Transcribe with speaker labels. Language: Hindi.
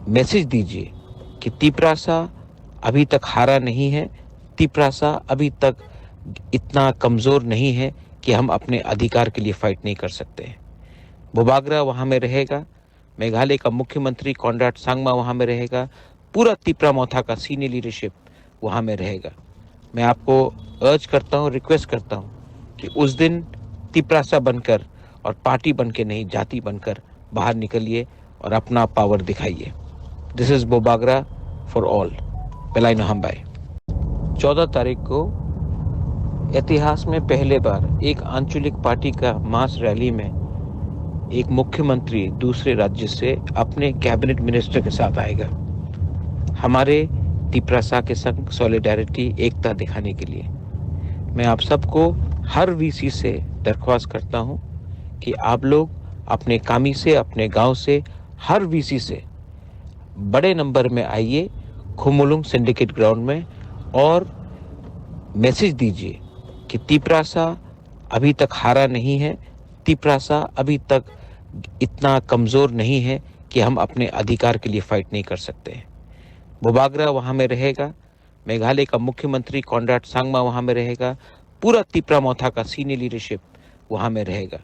Speaker 1: मैसेज दीजिए कि तिपरासा अभी तक हारा नहीं है, तिपरासा अभी तक इतना कमज़ोर नहीं है कि हम अपने अधिकार के लिए फाइट नहीं कर सकते हैं। बोबाग्रा वहाँ में रहेगा, मेघालय का मुख्यमंत्री कॉनराड सांगमा वहाँ में रहेगा, पूरा तिपरा मोथा का सीनियर लीडरशिप वहाँ में रहेगा। मैं आपको अर्ज करता हूँ, रिक्वेस्ट करता हूँ कि उस दिन तिपरासा बनकर और पार्टी बन के नहीं, जाति बनकर बाहर निकलिए और अपना पावर दिखाइए। दिस इज बोबाग्रा फॉर ऑल, पेलाइनो हमबाई। 14 तारीख को इतिहास में पहले बार एक आंचलिक पार्टी का मास रैली में एक मुख्यमंत्री दूसरे राज्य से अपने कैबिनेट मिनिस्टर के साथ आएगा, हमारे तिपरासा के संग सॉलिडारिटी, एकता दिखाने के लिए। मैं आप सबको हर वीसी से दरख्वास्त करता हूं कि आप लोग अपने कामी से, अपने गांव से, हर वीसी से बड़े नंबर में आइए खुमुलुंग सिंडिकेट ग्राउंड में और मैसेज दीजिए कि तिपरासा अभी तक हारा नहीं है, तिपरासा अभी तक इतना कमज़ोर नहीं है कि हम अपने अधिकार के लिए फाइट नहीं कर सकते हैं। बोबाग्रा वहाँ में रहेगा, मेघालय का मुख्यमंत्री कॉनराड सांगमा वहाँ में रहेगा, पूरा तिपरा मोथा का सीनियर लीडरशिप वहाँ में रहेगा।